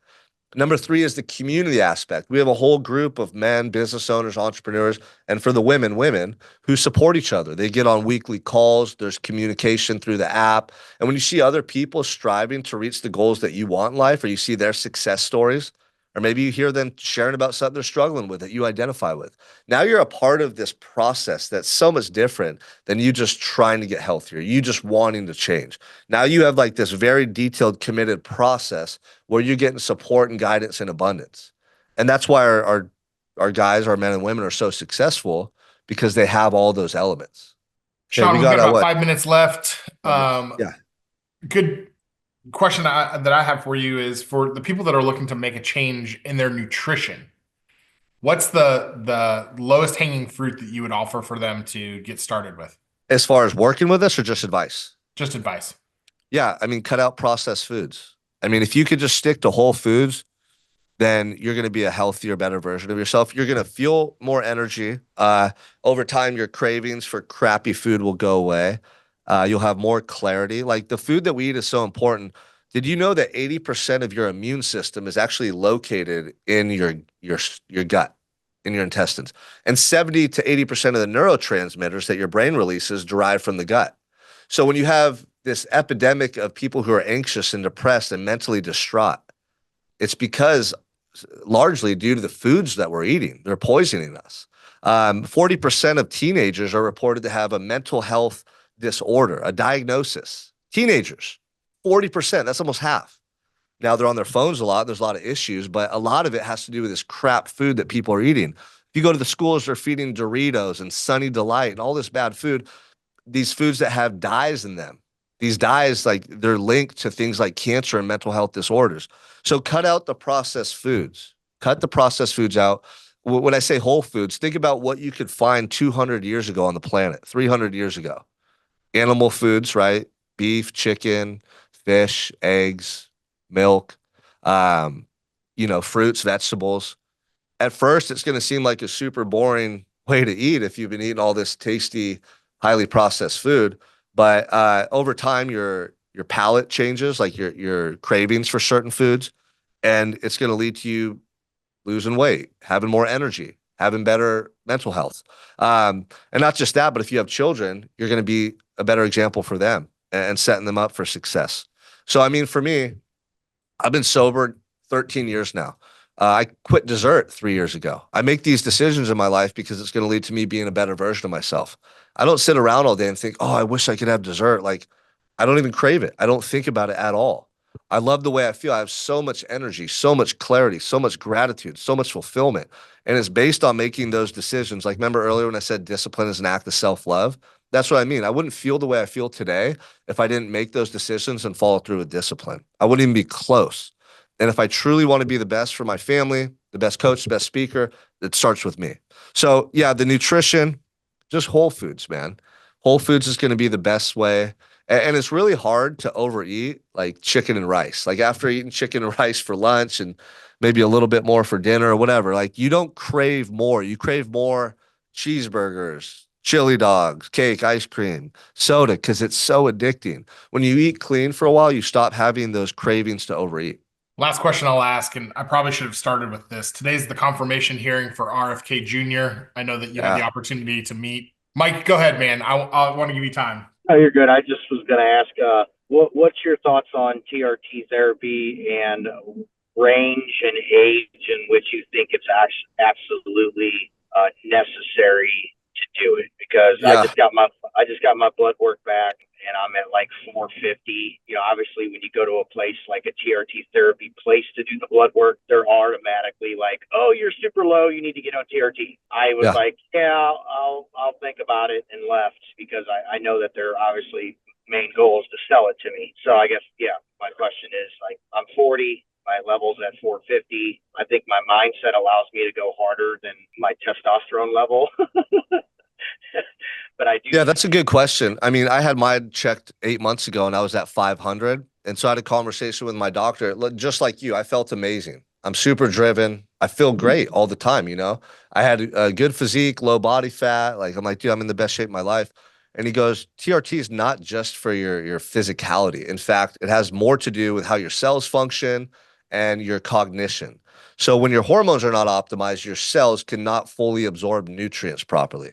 Number three is the community aspect. We have a whole group of men, business owners, entrepreneurs, and for the women who support each other. They get on weekly calls. There's communication through the app. And when you see other people striving to reach the goals that you want in life, or you see their success stories, or maybe you hear them sharing about something they're struggling with that you identify with. Now you're a part of this process that's so much different than you just trying to get healthier, you just wanting to change. Now you have like this very detailed, committed process where you're getting support and guidance in abundance. And that's why our guys, our men and women are so successful because they have all those elements. Sean, we we've got got, about what? 5 minutes left. Yeah. Good question that I have for you is for the people that are looking to make a change in their nutrition. What's the lowest hanging fruit that you would offer for them to get started with? As far as working with us or just advice? Just advice. Yeah. I mean, cut out processed foods. I mean, if you could just stick to whole foods, then you're going to be a healthier, better version of yourself. You're going to feel more energy. Over time, your cravings for crappy food will go away. You'll have more clarity. Like the food that we eat is so important. Did you know that 80% of your immune system is actually located in your gut, in your intestines? And 70 to 80% of the neurotransmitters that your brain releases derive from the gut. So when you have this epidemic of people who are anxious and depressed and mentally distraught, it's because largely due to the foods that we're eating. They're poisoning us. 40% of teenagers are reported to have a mental health disorder, a diagnosis. Teenagers, 40%, that's almost half. Now they're on their phones a lot. There's a lot of issues, but a lot of it has to do with this crap food that people are eating. If you go to the schools, they're feeding Doritos and Sunny Delight and all this bad food, these foods that have dyes in them. These dyes, like they're linked to things like cancer and mental health disorders. So cut out the processed foods. Cut the processed foods out. When I say whole foods, think about what you could find 200 years ago on the planet, 300 years ago. Animal foods, right? beef, chicken, fish, eggs, milk, fruits, vegetables. At first, it's going to seem like a super boring way to eat if you've been eating all this tasty, highly processed food. But over time, your palate changes, like your cravings for certain foods, and it's going to lead to you losing weight, having more energy, having better mental health. And not just that, but if you have children, you're going to be a better example for them and setting them up for success. So, I mean, for me, I've been sober 13 years now. I quit dessert 3 years ago. I make these decisions in my life because it's going to lead to me being a better version of myself. I don't sit around all day and think, oh, I wish I could have dessert. Like, I don't even crave it. I don't think about it at all. I love the way I feel. I have so much energy, so much clarity, so much gratitude, so much fulfillment. And it's based on making those decisions. Like, remember earlier when I said discipline is an act of self-love? That's what I mean. I wouldn't feel the way I feel today if I didn't make those decisions and follow through with discipline. I wouldn't even be close. And if I truly want to be the best for my family, the best coach, the best speaker, it starts with me. So yeah, the nutrition, just whole foods, man. Whole foods is going to be the best way. And it's really hard to overeat like chicken and rice. Like after eating chicken and rice for lunch and maybe a little bit more for dinner or whatever, like you don't crave more. You crave more cheeseburgers, chili dogs, cake, ice cream, soda, because it's so addicting. When you eat clean for a while, you stop having those cravings to overeat. Last question I'll ask, and I probably should have started with this. Today's the confirmation hearing for RFK Jr. I know that you had the opportunity to meet. Mike, go ahead, man. I want to give you time. Oh, you're good. I just was going to ask, what's your thoughts on TRT therapy and range and age in which you think it's absolutely necessary to do it? Because I just got my blood work back, and I'm at like 450. You know, obviously when you go to a place like a TRT therapy place to do the blood work, they're automatically like, oh, you're super low, you need to get on TRT. I was like, yeah, I'll think about it, and left because I know that their obviously main goal is to sell it to me. So I guess, yeah, my question is, like, I'm 40, my level's at 450. I think my mindset allows me to go harder than my testosterone level. But I do. Yeah, that's a good question. I mean, I had mine checked 8 months ago and I was at 500. And so I had a conversation with my doctor. Just like you, I felt amazing. I'm super driven. I feel great all the time. You know, I had a good physique, low body fat. Like, I'm like, dude, I'm in the best shape of my life. And he goes, TRT is not just for your physicality. In fact, it has more to do with how your cells function and your cognition. So when your hormones are not optimized, your cells cannot fully absorb nutrients properly.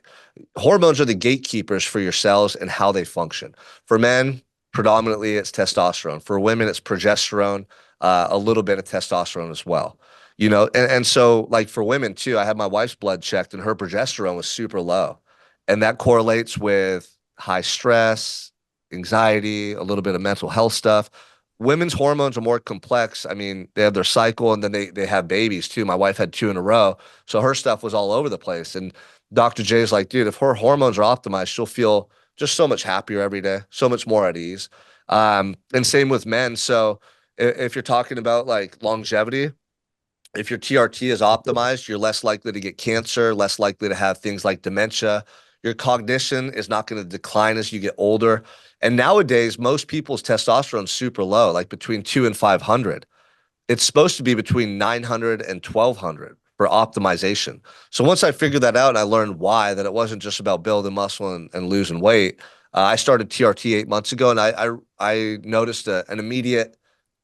Hormones are the gatekeepers for your cells and how they function. For men, predominantly it's testosterone. For women, it's progesterone, a little bit of testosterone as well. You know, and so like for women too, I had my wife's blood checked and her progesterone was super low. And that correlates with high stress, anxiety, a little bit of mental health stuff. Women's hormones are more complex. I mean, they have their cycle and then they have babies too. My wife had 2 in a row. So her stuff was all over the place. And Dr. J's like, dude, if her hormones are optimized, she'll feel just so much happier every day, so much more at ease. And same with men. So if you're talking about like longevity, if your TRT is optimized, you're less likely to get cancer, less likely to have things like dementia. Your cognition is not going to decline as you get older. And nowadays, most people's testosterone is super low, like between 2 and 500. It's supposed to be between 900 and 1200 for optimization. So once I figured that out and I learned why, that it wasn't just about building muscle and losing weight, I started TRT 8 months ago, and I noticed an immediate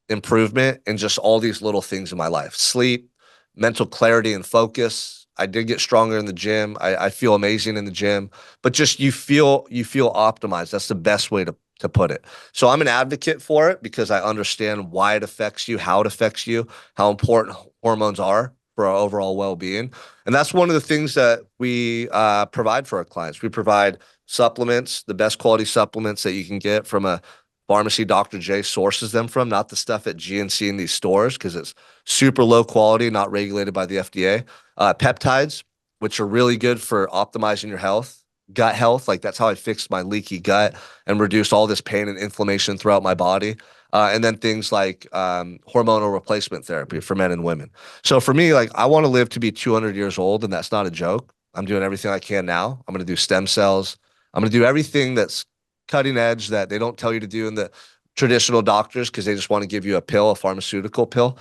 improvement in just all these little things in my life: sleep, mental clarity and focus. I did get stronger in the gym. I feel amazing in the gym, but just you feel optimized. That's the best way to put it. So I'm an advocate for it because I understand why it affects you, how it affects you, how important hormones are for our overall well-being. And that's one of the things that we provide for our clients. We provide supplements, the best quality supplements that you can get from a pharmacy Dr. J sources them from, not the stuff at GNC in these stores, because it's super low quality, not regulated by the FDA. Peptides, which are really good for optimizing your health, gut health. Like that's how I fixed my leaky gut and reduced all this pain and inflammation throughout my body. And then things like hormonal replacement therapy for men and women. So for me, like I want to live to be 200 years old, and that's not a joke. I'm doing everything I can now. I'm going to do stem cells. I'm going to do everything that's cutting edge that they don't tell you to do in the traditional doctors because they just want to give you a pill, a pharmaceutical pill,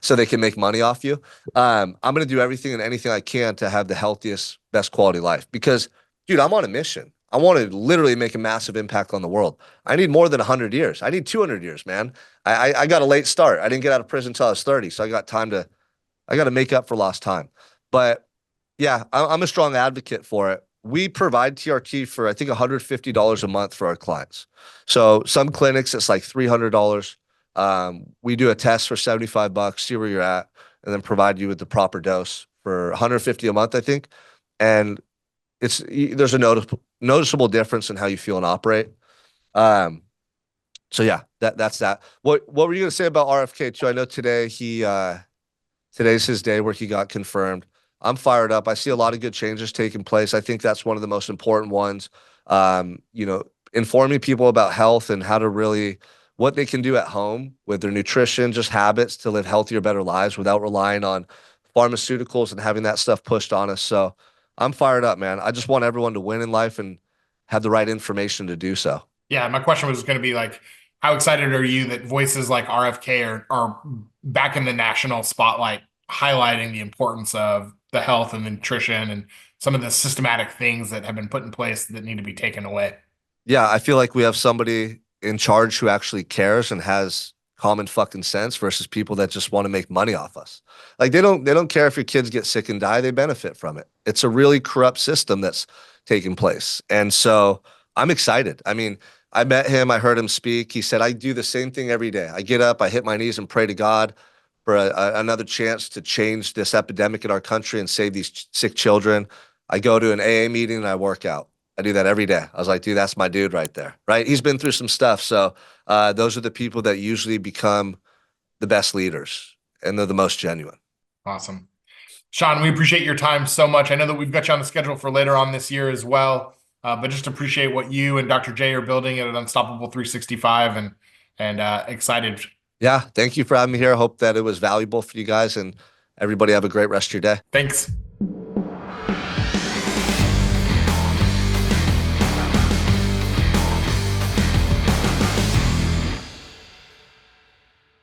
so they can make money off you. I'm going to do everything and anything I can to have the healthiest, best quality life because, dude, I'm on a mission. I want to literally make a massive impact on the world. I need more than 100 years. I need 200 years, man. I got a late start. I didn't get out of prison until I was 30, so I got to make up for lost time. But yeah, I'm a strong advocate for it. We provide TRT for, I think, $150 a month for our clients. So some clinics, it's like $300. We do a test for $75, see where you're at, and then provide you with the proper dose for $150 a month, I think. And there's a noticeable difference in how you feel and operate. So yeah, that's that. What were you gonna say about RFK too? I know today's his day where he got confirmed. I'm fired up. I see a lot of good changes taking place. I think that's one of the most important ones. Informing people about health and how to really what they can do at home with their nutrition, just habits to live healthier, better lives without relying on pharmaceuticals and having that stuff pushed on us. So I'm fired up, man. I just want everyone to win in life and have the right information to do so. Yeah, my question was going to be like, how excited are you that voices like RFK are back in the national spotlight, highlighting the importance of the health and the nutrition and some of the systematic things that have been put in place that need to be taken away? Yeah, I feel like we have somebody in charge who actually cares and has common fucking sense versus people that just want to make money off us. Like they don't care if your kids get sick and die, they benefit from it. It's a really corrupt system that's taking place. And so I'm excited. I mean, I met him, I heard him speak. He said, I do the same thing every day. I get up, I hit my knees and pray to God for another chance to change this epidemic in our country and save these sick children. I go to an AA meeting and I work out. I do that every day. I was like, dude, that's my dude right there, right? He's been through some stuff. So those are the people that usually become the best leaders and they're the most genuine. Awesome. Sean, we appreciate your time so much. I know that we've got you on the schedule for later on this year as well, but just appreciate what you and Dr. J are building at Unstoppable 365 and excited. Yeah, thank you for having me here. I hope that it was valuable for you guys and everybody have a great rest of your day. Thanks.